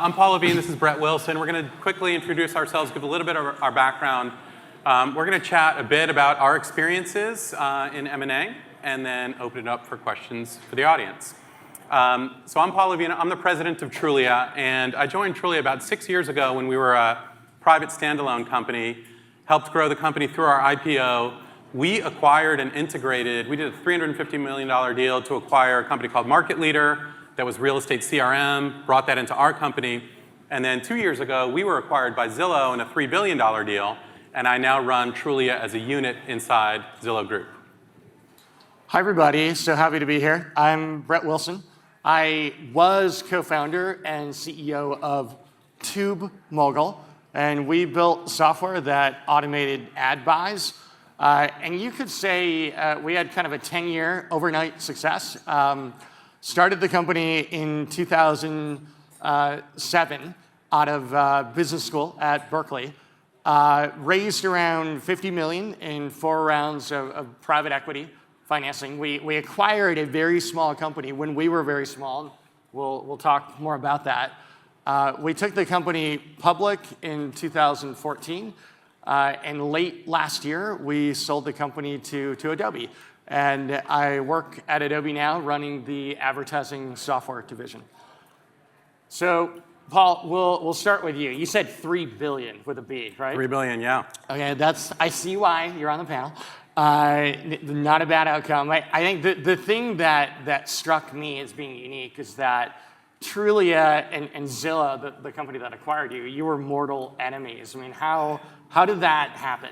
I'm Paul Levine, this is Brett Wilson. We're going to quickly introduce ourselves, give a little bit of our background. We're going to chat a bit about our experiences in M&A, and then open it up for questions for the audience. So I'm Paul Levine, I'm the president of Trulia, and I joined Trulia about 6 years ago when we were a private standalone company, helped grow the company through our IPO. We acquired and integrated, we did a $350 million deal to acquire a company called Market Leader that was real estate CRM, brought that into our company. And then 2 years ago, we were acquired by Zillow in a $3 billion deal, and I now run Trulia as a unit inside Zillow Group. Hi, everybody. So happy to be here. I'm Brett Wilson. I was co-founder and CEO of TubeMogul, and we built software that automated ad buys. And you could say we had kind of a 10-year overnight success. Started the company in 2007 out of business school at Berkeley. Raised around $50 million in 4 rounds of private equity financing. We acquired a very small company when we were very small. We'll talk more about that. We took the company public in 2014. And late last year, we sold the company to Adobe. And I work at Adobe now, running the advertising software division. So, Paul, we'll start with you. You said $3 billion with a B, right? $3 billion, yeah. Okay, I see why you're on the panel. Not a bad outcome. I think the thing that struck me as being unique is that Trulia and Zillow, the company that acquired you were mortal enemies. I mean, how did that happen?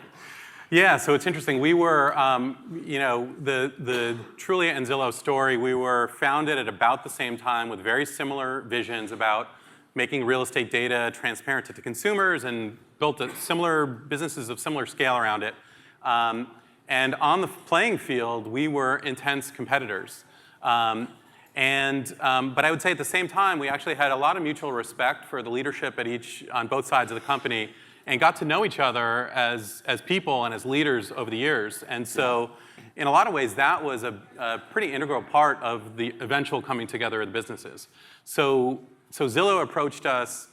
Yeah, so it's interesting. We were, the Trulia and Zillow story, we were founded at about the same time with very similar visions about making real estate data transparent to the consumers, and built similar businesses of similar scale around it. And on the playing field, we were intense competitors. But I would say at the same time, we actually had a lot of mutual respect for the leadership on both sides of the company, and got to know each other as people and as leaders over the years. And so in a lot of ways, that was a pretty integral part of the eventual coming together of the businesses. So Zillow approached us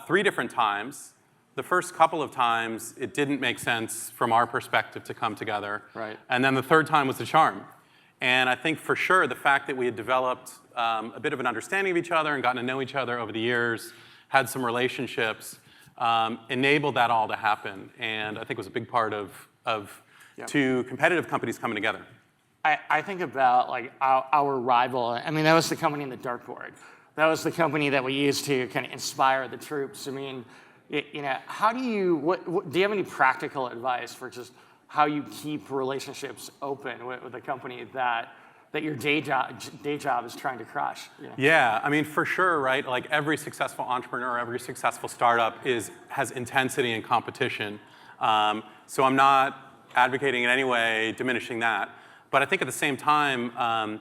3 different times. The first couple of times, it didn't make sense from our perspective to come together. Right. And then the third time was the charm. And I think for sure the fact that we had developed a bit of an understanding of each other and gotten to know each other over the years, had some relationships, enabled that all to happen. And I think it was a big part of Yep. 2 competitive companies coming together. I think about like our rival. I mean, that was the company in the dartboard. That was the company that we used to kind of inspire the troops. I mean, how do you, do you have any practical advice for just how you keep relationships open with a company that your day job is trying to crush? Yeah, I mean, for sure, right? Like every successful entrepreneur, every successful startup has intensity and competition. So I'm not advocating in any way diminishing that. But I think at the same time, I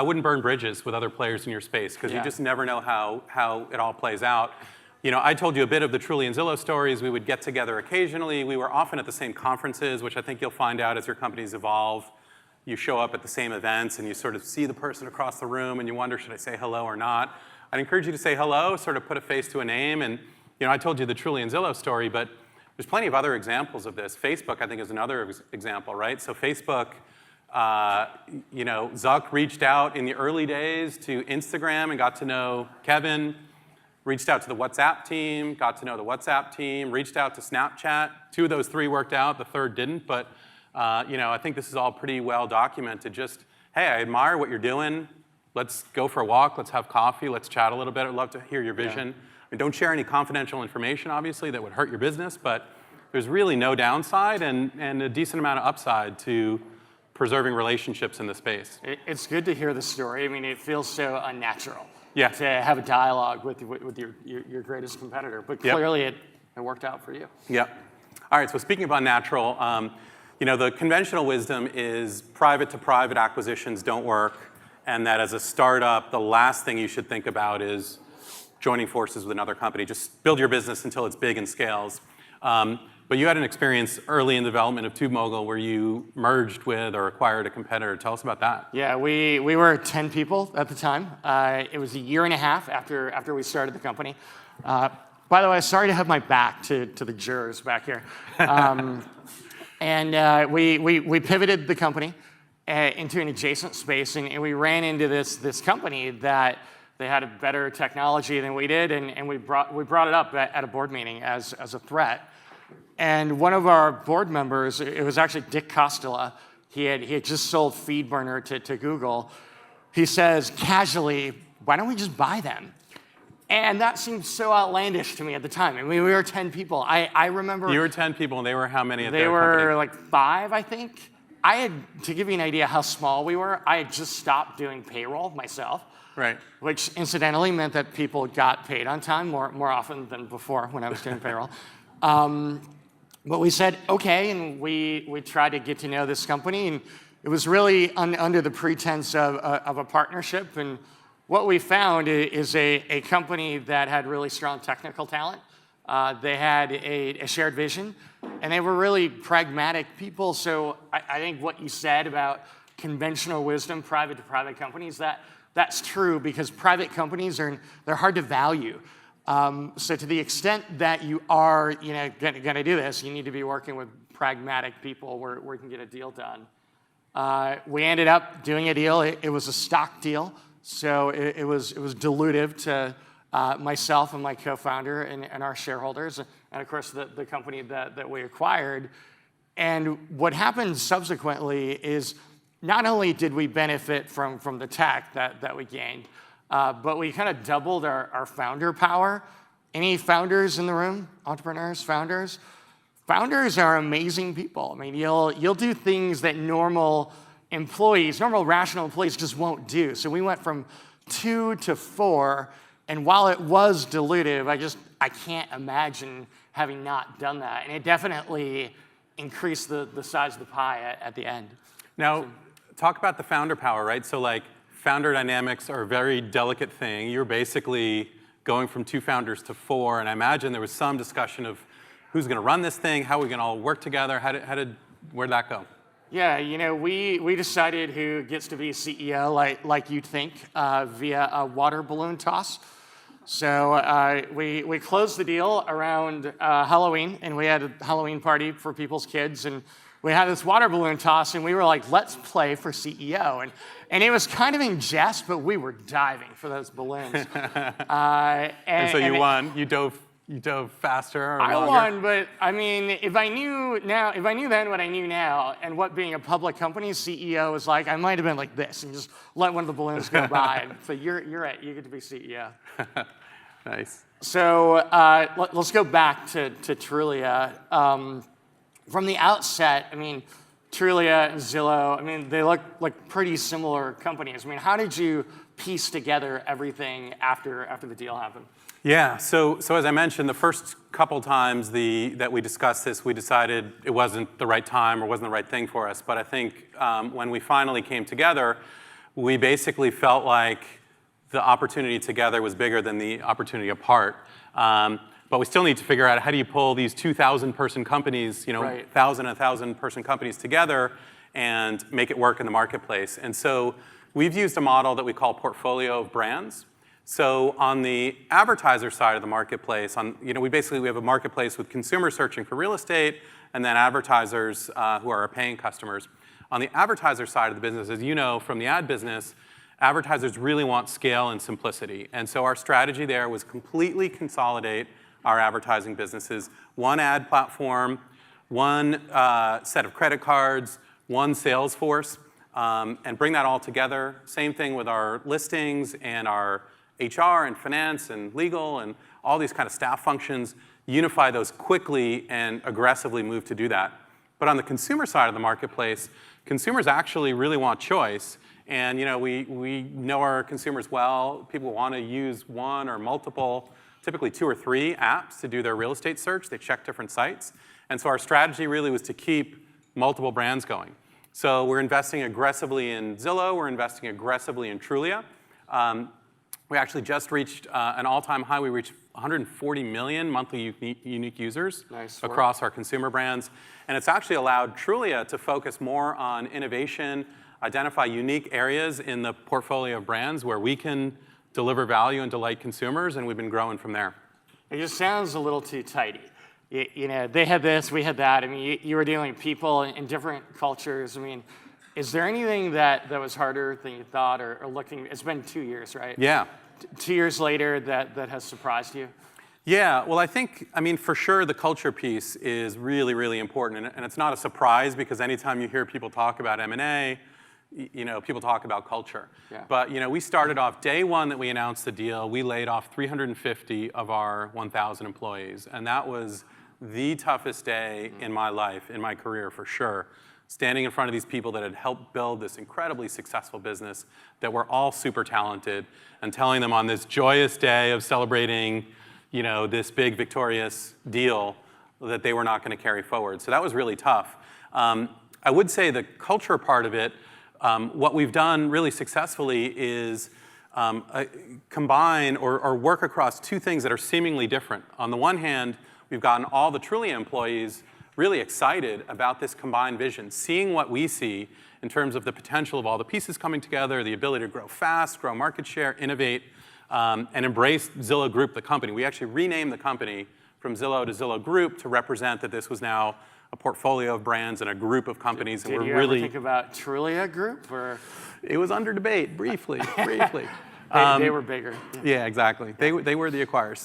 wouldn't burn bridges with other players in your space, because you just never know how it all plays out. I told you a bit of the Trulia and Zillow stories. We would get together occasionally. We were often at the same conferences, which I think you'll find out as your companies evolve. You show up at the same events, and you sort of see the person across the room, and you wonder, should I say hello or not? I'd encourage you to say hello, sort of put a face to a name. And I told you the Trulia and Zillow story, but there's plenty of other examples of this. Facebook, I think, is another example, right? So Facebook, Zuck reached out in the early days to Instagram and got to know Kevin. Reached out to the WhatsApp team, got to know the WhatsApp team, reached out to Snapchat. 2 of those 3 worked out, the third didn't. But I think this is all pretty well documented. Just, hey, I admire what you're doing. Let's go for a walk. Let's have coffee. Let's chat a little bit. I'd love to hear your vision. Yeah. I mean, don't share any confidential information, obviously, that would hurt your business. But there's really no downside and a decent amount of upside to preserving relationships in the space. It's good to hear the story. I mean, it feels so unnatural. Yeah. To have a dialogue with your greatest competitor. But clearly it worked out for you. Yep. All right, so speaking of unnatural, the conventional wisdom is private-to-private acquisitions don't work, and that as a startup, the last thing you should think about is joining forces with another company. Just build your business until it's big and scales. But you had an experience early in the development of TubeMogul where you merged with or acquired a competitor. Tell us about that. Yeah, we were 10 people at the time. It was a year and a half after we started the company. By the way, sorry to have my back to the jurors back here. And we pivoted the company into an adjacent space, and we ran into this company that they had a better technology than we did, and we brought it up at a board meeting as a threat. And one of our board members, it was actually Dick Costela, he had just sold FeedBurner to Google. He says casually, "Why don't we just buy them?" And that seemed so outlandish to me at the time. I mean, we were 10 people. I remember. You were 10 people, and they were how many at They their were company? like 5, I think. To give you an idea how small we were, I had just stopped doing payroll myself. Right. Which incidentally meant that people got paid on time more often than before when I was doing payroll. But we said, okay, and we tried to get to know this company, and it was really under the pretense of a partnership. And what we found is a company that had really strong technical talent. They had a shared vision, and they were really pragmatic people. So I think what you said about conventional wisdom, private to private companies, that's true because private companies they're hard to value. So to the extent that you are going to do this, you need to be working with pragmatic people where you can get a deal done. We ended up doing a deal. It was a stock deal, so it was dilutive to myself and my co-founder and our shareholders, and of course the company that we acquired. And what happened subsequently is not only did we benefit from the tech that we gained, but we kind of doubled our founder power. Any founders in the room? Entrepreneurs, founders? Founders are amazing people. I mean, you'll do things that normal rational employees just won't do. So we went from 2 to 4, and while it was dilutive, I can't imagine having not done that. And it definitely increased the size of the pie at the end. Now, talk about the founder power, right? So like founder dynamics are a very delicate thing. You're basically going from 2 founders to 4, and I imagine there was some discussion of who's going to run this thing, how are we going to all work together, where'd that go? Yeah, we decided who gets to be CEO, like you'd think, via a water balloon toss. So we closed the deal around Halloween, and we had a Halloween party for people's kids, and we had this water balloon toss, and we were like, let's play for CEO. And it was kind of in jest, but we were diving for those balloons. And so you won. You dove faster or longer? I won, but I mean, if I knew then what I knew now, and what being a public company CEO is like, I might have been like this and just let one of the balloons go by. So you're right. You get to be CEO. Nice. So let's go back to Trulia. From the outset, I mean, Trulia and Zillow, I mean, they look like pretty similar companies. I mean, how did you piece together everything after the deal happened? Yeah, so as I mentioned, the first couple times that we discussed this, we decided it wasn't the right time or wasn't the right thing for us. But I think when we finally came together, we basically felt like the opportunity together was bigger than the opportunity apart. But we still need to figure out how do you pull these 2,000-person companies, Right. 1,000-person companies together and make it work in the marketplace. And so we've used a model that we call portfolio of brands. So on the advertiser side of the marketplace, we have a marketplace with consumers searching for real estate, and then advertisers who are our paying customers. On the advertiser side of the business, as you know from the ad business, advertisers really want scale and simplicity. And so our strategy there was completely consolidate our advertising businesses. One ad platform, one set of credit cards, one sales force, and bring that all together. Same thing with our listings and our HR and finance and legal and all these kind of staff functions. Unify those quickly and aggressively move to do that. But on the consumer side of the marketplace, consumers actually really want choice. And we know our consumers well. People want to use one or multiple, typically 2 or 3 apps to do their real estate search. They check different sites. And so our strategy really was to keep multiple brands going. So we're investing aggressively in Zillow. We're investing aggressively in Trulia. We actually just reached an all-time high. We reached 140 million monthly unique users across our consumer brands. And it's actually allowed Trulia to focus more on innovation, identify unique areas in the portfolio of brands where we can deliver value and delight consumers, and we've been growing from there. It just sounds a little too tidy. You know, they had this, we had that. I mean, you were dealing with people in different cultures. I mean, is there anything that was harder than you thought, or looking? It's been 2 years, right? Yeah. 2 years later, that has surprised you? Yeah, well, I mean, for sure, the culture piece is really, really important, and it's not a surprise because anytime you hear people talk about M&A, you know, people talk about culture. Yeah. But you know, we started off day one that we announced the deal. We laid off 350 of our 1,000 employees, and that was the toughest day in my life, in my career, for sure. Standing in front of these people that had helped build this incredibly successful business that were all super talented, and telling them on this joyous day of celebrating, you know, this big victorious deal that they were not going to carry forward. So that was really tough. I would say the culture part of it, what we've done really successfully is combine or work across two things that are seemingly different. On the one hand, we've gotten all the Trulia employees really excited about this combined vision, seeing what we see in terms of the potential of all the pieces coming together, the ability to grow fast, grow market share, innovate, and embrace Zillow Group, the company. We actually renamed the company from Zillow to Zillow Group to represent that this was now a portfolio of brands and a group of companies. Did you ever think about Trulia Group? Or? It was under debate, briefly. They were bigger. Yeah, exactly. They were the acquirers.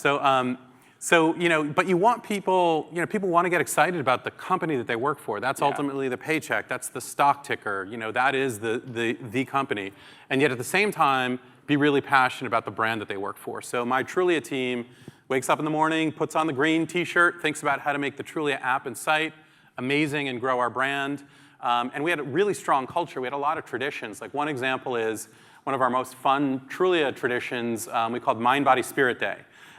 So you know, but you want people, you know, people want to get excited about the company that they work for. That's ultimately the paycheck. That's the stock ticker. You know, that is the company. And yet at the same time, be really passionate about the brand that they work for. So my Trulia team wakes up in the morning, puts on the green t-shirt, thinks about how to make the Trulia app and site amazing and grow our brand. And we had a really strong culture. We had a lot of traditions. Like one example is one of our most fun Trulia traditions we called Mind, Body, Spirit Day.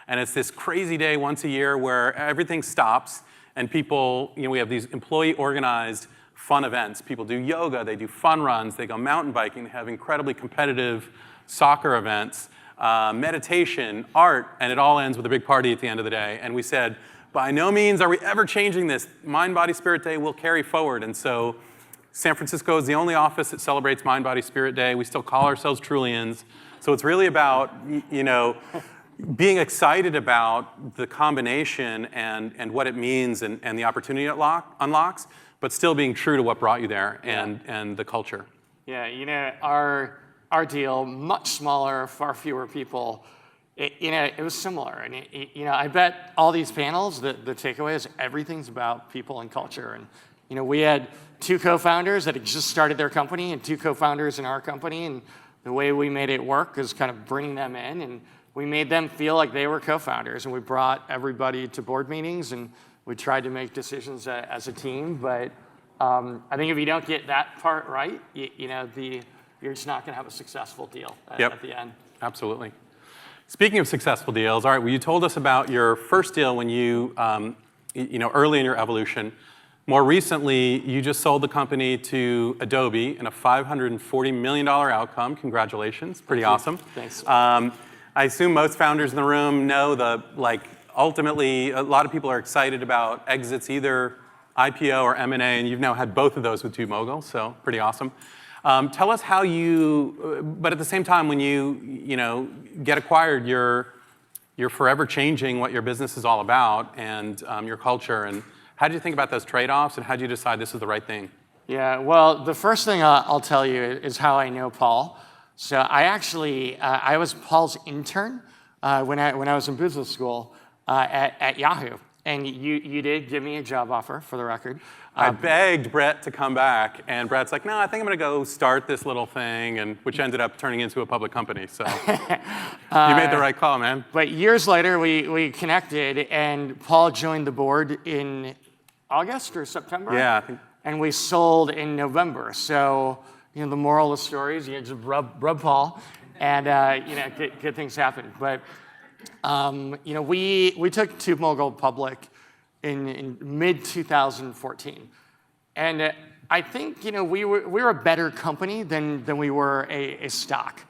And it's this crazy day once a year where everything stops and people, you know, we have these employee organized fun events. People do yoga, they do fun runs, they go mountain biking, they have incredibly competitive soccer events, meditation, art, and it all ends with a big party at the end of the day. And we said, by no means are we ever changing this. Mind, Body, Spirit Day will carry forward. And so San Francisco is the only office that celebrates Mind, Body, Spirit Day. We still call ourselves Trulians. So it's really about, you know, being excited about the combination and what it means and the opportunity it unlocks, but still being true to what brought you there and the culture. Yeah, you know, our deal, much smaller, far fewer people, you know, it was similar. And, you know, I bet all these panels, the takeaway is everything's about people and culture. And, you know, we had 2 co-founders that had just started their company and 2 co-founders in our company. And the way we made it work is kind of bringing them in, and we made them feel like they were co-founders, and we brought everybody to board meetings, and we tried to make decisions as a team. But I think if you don't get that part right, you know, you're just not going to have a successful deal at the end. Absolutely. Speaking of successful deals, all right, well, you told us about your first deal when you, you know, early in your evolution. More recently, you just sold the company to Adobe in a $540 million outcome. Congratulations. Pretty awesome. Thanks. I assume most founders in the room know ultimately, a lot of people are excited about exits, either IPO or M&A, and you've now had both of those with TubeMogul, so pretty awesome. Tell us how but at the same time, when you know, get acquired, you're forever changing what your business is all about and your culture. And how did you think about those trade-offs, and how did you decide this is the right thing? Yeah, well, the first thing I'll tell you is how I know Paul. So I actually, I was Paul's intern when I was in business school at Yahoo. And you did give me a job offer, for the record. I begged Brett to come back, and Brett's like, no, I think I'm going to go start this little thing, and which ended up turning into a public company. So you made the right call, man. But years later, we connected, and Paul joined the board in August or September? Yeah, I think. And we sold in November. So, you know, the moral of the story is you just rub Paul, and you know, good things happen. But you know, we took TubeMogul public in mid-2014, and I think, you know, we were a better company than we were a stock.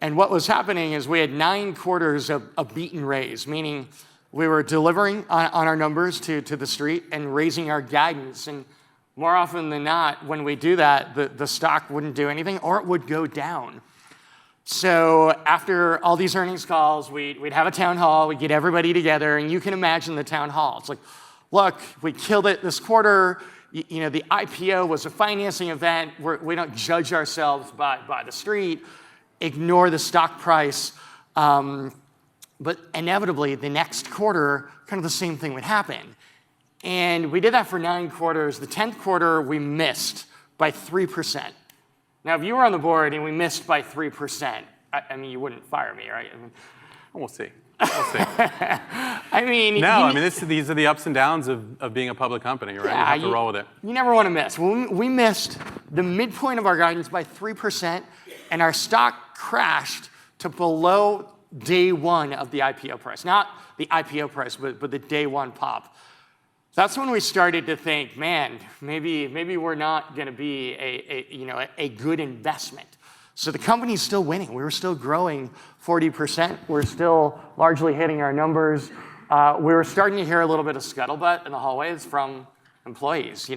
And what was happening is we had 9 quarters of beat and raise, meaning we were delivering on our numbers to the street and raising our guidance. And more often than not, when we do that, the stock wouldn't do anything or it would go down. So after all these earnings calls, we'd have a town hall, we'd get everybody together, and you can imagine the town hall. It's like, look, we killed it this quarter. You know, the IPO was a financing event. We don't judge ourselves by the street, ignore the stock price. But inevitably, the next quarter, kind of the same thing would happen. And we did that for 9 quarters. The 10th quarter, we missed by 3%. Now, if you were on the board and we missed by 3%, I mean, you wouldn't fire me, right? I mean, We'll see. We'll see. I mean, these are the ups and downs of being a public company, right? Yeah, you have to roll with it. You never want to miss. We missed the midpoint of our guidance by 3%, and our stock crashed to below day one of the IPO price. Not the IPO price, but the day one pop. That's when we started to think, man, maybe we're not going to be a good investment. So the company's still winning. We were still growing 40%. We're still largely hitting our numbers. We were starting to hear a little bit of scuttlebutt in the hallways from employees.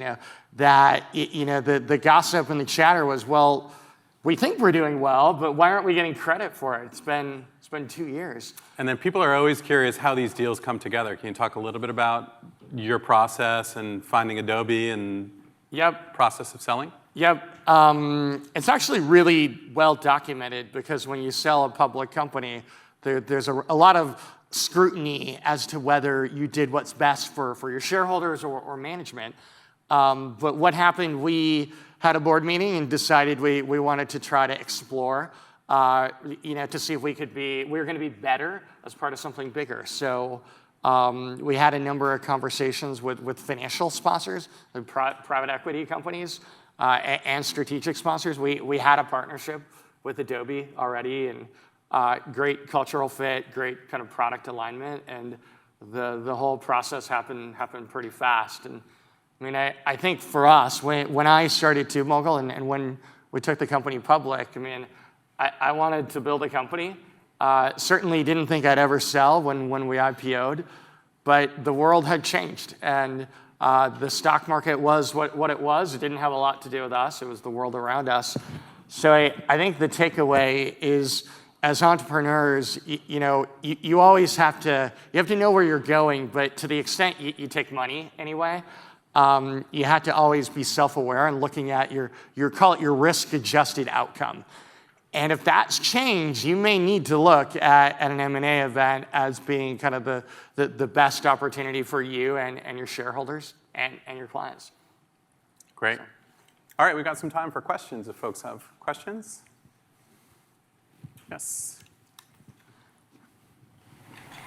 That the gossip and the chatter was, well, we think we're doing well, but why aren't we getting credit for it? It's been 2 years. And then people are always curious how these deals come together. Can you talk a little bit about your process and finding Adobe and process of selling? Yep. It's actually really well documented because when you sell a public company, there's a lot of scrutiny as to whether you did what's best for your shareholders or management. But what happened, we had a board meeting and decided we wanted to try to explore, to see if we were going to be better as part of something bigger. So we had a number of conversations with financial sponsors, like private equity companies, and strategic sponsors. We had a partnership with Adobe already, and great cultural fit, great kind of product alignment, and the whole process happened pretty fast. And I mean, I think for us, when I started TubeMogul and when we took the company public, I mean, I wanted to build a company. Certainly didn't think I'd ever sell when we IPO'd, but the world had changed, and the stock market was what it was. It didn't have a lot to do with us. It was the world around us. So I think the takeaway is, as entrepreneurs, you always have to know where you're going, but to the extent you take money anyway, you have to always be self-aware and looking at call it your risk-adjusted outcome. And if that's changed, you may need to look at an M&A event as being kind of the best opportunity for you and your shareholders and your clients. Great. So. All right, we've got some time for questions if folks have questions. Yes.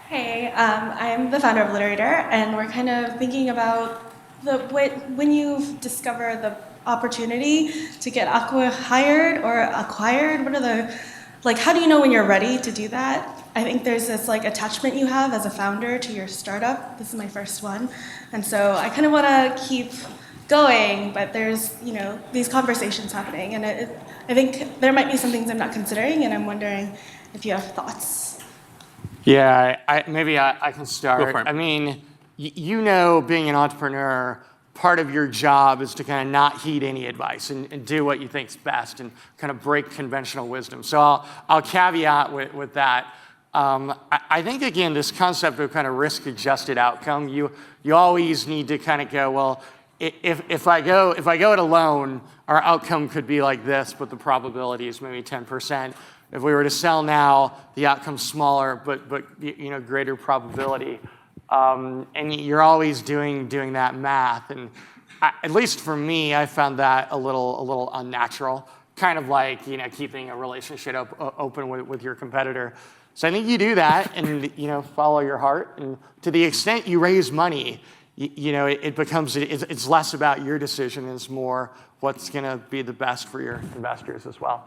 Hey, I'm the founder of Literator, and we're kind of thinking about when you discover the opportunity to get hired or acquired, what are how do you know when you're ready to do that? I think there's this attachment you have as a founder to your startup. This is my first one. And so I kind of want to keep going, but there's, these conversations happening. And I think there might be some things I'm not considering, and I'm wondering if you have thoughts. Yeah, maybe I can start. Go for it. I mean, being an entrepreneur, part of your job is to kind of not heed any advice and do what you think's best and kind of break conventional wisdom. So I'll caveat with that. I think, again, this concept of kind of risk-adjusted outcome, you always need to kind of go, well, if I go it alone, our outcome could be like this, but the probability is maybe 10%. If we were to sell now, the outcome's smaller, but greater probability. And you're always doing that math, and at least for me, I found that a little unnatural. Kind of like keeping a relationship open with your competitor. So I think you do that, and follow your heart. And to the extent you raise money, it becomes it's less about your decision, it's more what's going to be the best for your investors as well.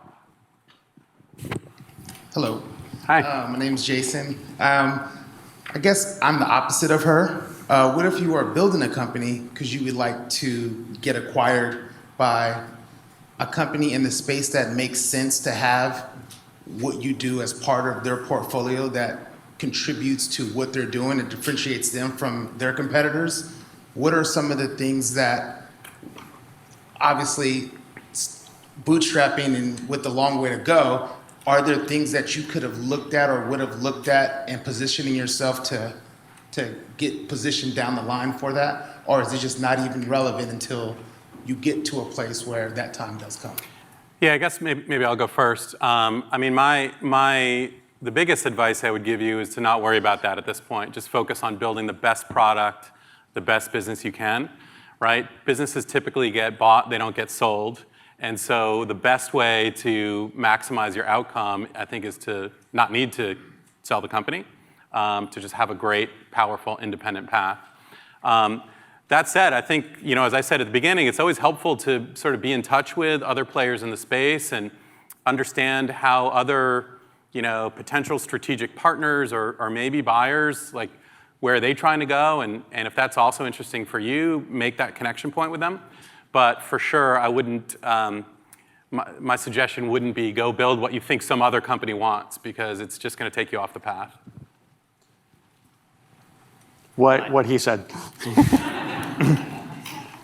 Hello. Hi. My name's Jason. I guess I'm the opposite of her. What if you are building a company because you would like to get acquired by a company in the space that makes sense to have what you do as part of their portfolio that contributes to what they're doing and differentiates them from their competitors? What are some of the things that, obviously, bootstrapping and with the long way to go, are there things that you could have looked at or would have looked at and positioning yourself to get positioned down the line for that? Or is it just not even relevant until you get to a place where that time does come? Yeah, I guess maybe I'll go first. I mean, the biggest advice I would give you is to not worry about that at this point. Just focus on building the best product, the best business you can, right? Businesses typically get bought, they don't get sold. And so the best way to maximize your outcome, I think, is to not need to sell the company, to just have a great, powerful, independent path. That said, I think, as I said at the beginning, it's always helpful to sort of be in touch with other players in the space and understand how other, potential strategic partners or maybe buyers, like, where are they trying to go? And if that's also interesting for you, make that connection point with them. But for sure, I wouldn't, my suggestion wouldn't be go build what you think some other company wants, because it's just going to take you off the path. What he said.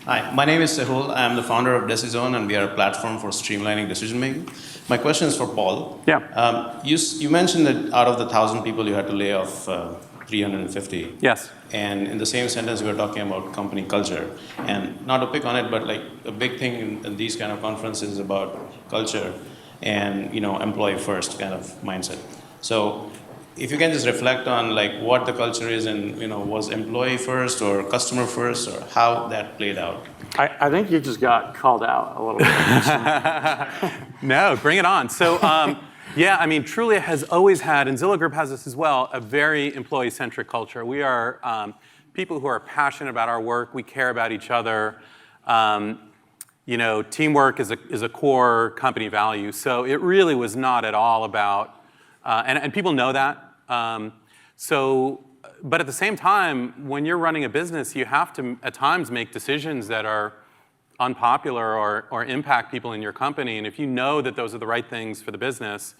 Hi, my name is Sehul. I'm the founder of Decizone, and we are a platform for streamlining decision making. My question is for Paul. Yeah. You mentioned that out of the 1,000 people, you had to lay off 350. Yes. And in the same sentence, we were talking about company culture. And not to pick on it, but like a big thing in these kind of conferences is about culture and employee first kind of mindset. So if you can just reflect on like what the culture is and was employee first or customer first, or how that played out. I think you just got called out a little bit. No, bring it on. So yeah, I mean, Trulia has always had, and Zillow Group has this as well, a very employee-centric culture. We are people who are passionate about our work. We care about each other. Teamwork is a core company value. So it really was not at all about, and people know that. But at the same time, when you're running a business, you have to at times make decisions that are unpopular or impact people in your company. And if you know that those are the right things for the business,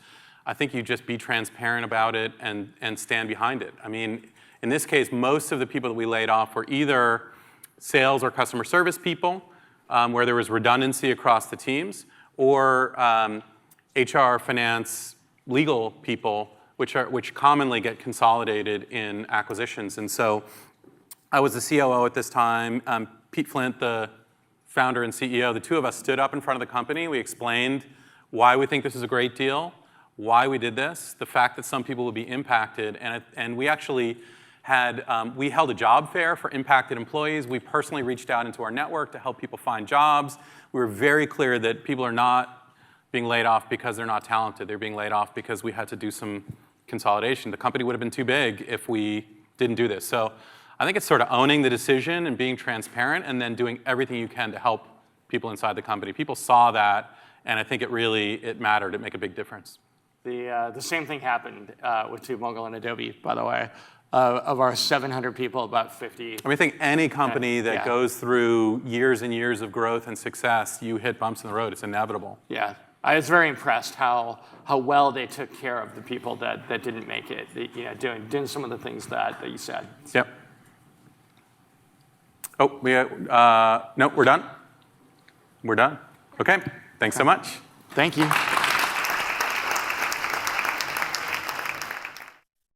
I think you just be transparent about it and stand behind it. I mean, in this case, most of the people that we laid off were either sales or customer service people, where there was redundancy across the teams, or HR, finance, legal people, which commonly get consolidated in acquisitions. And so I was the COO at this time. Pete Flint, the founder and CEO, the two of us stood up in front of the company. We explained why we think this is a great deal, why we did this, the fact that some people would be impacted. And we actually had, we held a job fair for impacted employees. We personally reached out into our network to help people find jobs. We were very clear that people are not being laid off because they're not talented. They're being laid off because we had to do some consolidation. The company would have been too big if we didn't do this. So I think it's sort of owning the decision and being transparent and then doing everything you can to help people inside the company. People saw that, and I think it mattered. It made a big difference. The same thing happened with TubeMogul and Adobe, by the way. Of our 700 people, about 50. I think any company that goes through years and years of growth and success, you hit bumps in the road. It's inevitable. Yeah. I was very impressed how well they took care of the people that didn't make it, doing some of the things that you said. Yep. Oh, no, we're done? We're done. Okay, thanks so much. Thank you.